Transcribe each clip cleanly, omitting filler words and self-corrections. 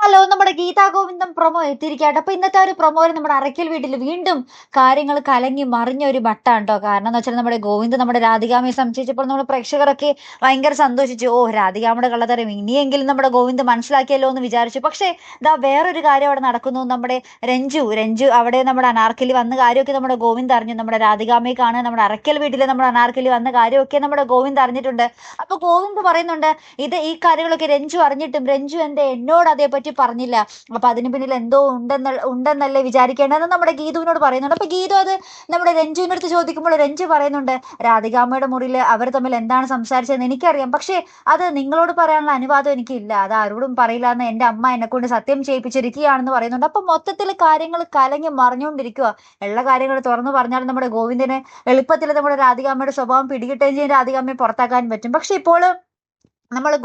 Hello, നമ്മുടെ ഗീതാ ഗോവിന്ദം promo എത്തിയിരിക്കട്ടെ. അപ്പൊ ഇന്നത്തെ ഒരു പ്രൊമോയിൽ നമ്മുടെ അറയ്ക്കൽ വീട്ടിൽ വീണ്ടും കാര്യങ്ങൾ കലങ്ങി മറിഞ്ഞ ഒരു ബട്ടാണ് കേട്ടോ. കാരണം എന്ന് വെച്ചാൽ നമ്മുടെ ഗോവിന്ദ് നമ്മുടെ രാധികാമ്മയെ സംശയിച്ചപ്പോൾ നമ്മുടെ പ്രേക്ഷകരൊക്കെ ഭയങ്കര സന്തോഷിച്ചു. ഓ, രാധികാമ്മയുടെ കള്ളത്തരം ഇനിയെങ്കിലും നമ്മുടെ ഗോവിന്ദ് മനസ്സിലാക്കിയല്ലോ എന്ന് വിചാരിച്ചു. പക്ഷേ ഇതാ വേറൊരു കാര്യം അവിടെ നടക്കുന്നു. നമ്മുടെ രഞ്ജു അവിടെ നമ്മുടെ അനാർക്കലി വന്ന കാര്യമൊക്കെ നമ്മുടെ ഗോവിന്ദ് അറിഞ്ഞു. നമ്മുടെ രാധികാമ്മയെ കാണാൻ നമ്മുടെ അറയ്ക്കൽ വീട്ടിൽ നമ്മുടെ അനാർക്കലി വന്ന കാര്യമൊക്കെ നമ്മുടെ ഗോവിന്ദ് അറിഞ്ഞിട്ടുണ്ട്. അപ്പൊ ഗോവിന്ദ് പറയുന്നുണ്ട്, ഈ കാര്യങ്ങളൊക്കെ രഞ്ജു അറിഞ്ഞിട്ടും രഞ്ജു എന്നോട് അതേപറ്റി പറഞ്ഞില്ല. അപ്പൊ അതിന് പിന്നിൽ എന്തോ ഉണ്ടെന്നല്ലേ വിചാരിക്കേണ്ടതെന്ന് നമ്മുടെ ഗീതുവിനോട് പറയുന്നുണ്ട്. അപ്പൊ ഗീതു അത് നമ്മുടെ രഞ്ജുവിന്റെ അടുത്ത് ചോദിക്കുമ്പോൾ രഞ്ജു പറയുന്നുണ്ട്, രാധികാമ്മയുടെ മുറിയിൽ അവർ തമ്മിൽ എന്താണ് സംസാരിച്ചതെന്ന് എനിക്കറിയാം. പക്ഷേ അത് നിങ്ങളോട് പറയാനുള്ള അനുവാദം എനിക്കില്ല. അത് ആരോടും പറയില്ല എന്ന് എന്റെ അമ്മ എന്നെ കൊണ്ട് സത്യം ചെയ്യിപ്പിച്ചിരിക്കുകയാണെന്ന് പറയുന്നുണ്ട്. അപ്പൊ മൊത്തത്തിൽ കാര്യങ്ങൾ കലങ്ങി മറിഞ്ഞുകൊണ്ടിരിക്കുക. ഉള്ള കാര്യങ്ങൾ തുറന്നു പറഞ്ഞാൽ നമ്മുടെ ഗോവിന്ദന് എളുപ്പത്തിൽ നമ്മുടെ രാധികാമ്മയുടെ സ്വഭാവം പിടികിട്ടുകയും ചെയ്യും, രാധികാമ്മയെ പുറത്താക്കാൻ പറ്റും. പക്ഷെ ഇപ്പോൾ നമ്മുടെ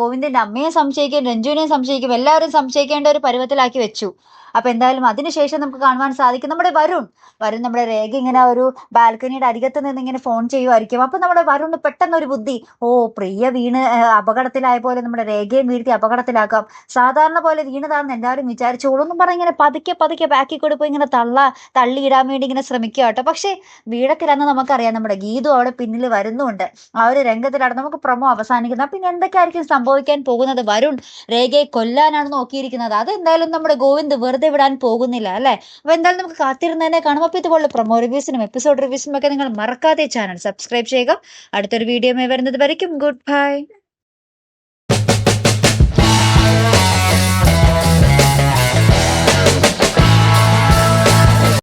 ഗോവിന്ദന്റെ അമ്മയെ സംശയിക്കും, രഞ്ജുവിനെയും സംശയിക്കും, എല്ലാവരും സംശയിക്കേണ്ട ഒരു പരുവത്തിലാക്കി വെച്ചു. അപ്പൊ എന്തായാലും അതിനുശേഷം നമുക്ക് കാണുവാൻ സാധിക്കും നമ്മുടെ വരുൺ നമ്മുടെ രേഖ ഇങ്ങനെ ഒരു ബാൽക്കണിയുടെ അരികത്ത് നിന്ന് ഇങ്ങനെ ഫോൺ ചെയ്യുമായിരിക്കും. അപ്പൊ നമ്മുടെ വരുണ് പെട്ടെന്ന് ഒരു ബുദ്ധി, ഓ, പ്രിയ വീണ് അപകടത്തിലായ പോലെ നമ്മുടെ രേഖയും വീഴ്ത്തി അപകടത്തിലാക്കാം, സാധാരണ പോലെ വീണതാണെന്ന് എല്ലാവരും വിചാരിച്ചോളൂ എന്നും പറഞ്ഞ് ഇങ്ങനെ പതുക്കെ പതുക്കെ ബാക്കി കൊടുപ്പ് ഇങ്ങനെ തള്ളിയിടാൻ വേണ്ടി ഇങ്ങനെ ശ്രമിക്കുക കേട്ടോ. പക്ഷെ വീഴത്തില്ലെന്ന് നമുക്കറിയാം. നമ്മുടെ ഗീതു അവിടെ പിന്നിൽ വരുന്നുണ്ട്. ആ ഒരു രംഗത്തിലാണ് നമുക്ക് പ്രൊമോ അവസാനിക്കുന്നത്. പിന്നെ എന്തൊക്കെയായിരിക്കും സംഭവിക്കാൻ പോകുന്നത്? വരുൺ രേഖയെ കൊല്ലാനാണ് നോക്കിയിരിക്കുന്നത്. അതെന്തായാലും നമ്മുടെ ഗോവിന്ദ് വെറുതെ വിടാൻ പോകുന്നില്ല, അല്ലെ? അപ്പൊ എന്തായാലും നമുക്ക് കാത്തിരുന്നതിനെ കാണും. അപ്പൊ ഇതുപോലെ പ്രൊമോ റിവ്യൂസിനും എപ്പിസോഡ് റിവ്യൂസിനും ഒക്കെ നിങ്ങൾ മറക്കാതെ ചാനൽ സബ്സ്ക്രൈബ് ചെയ്യുക. അടുത്തൊരു വീഡിയോ വരുന്നത് വരയ്ക്കും ഗുഡ് ബൈ.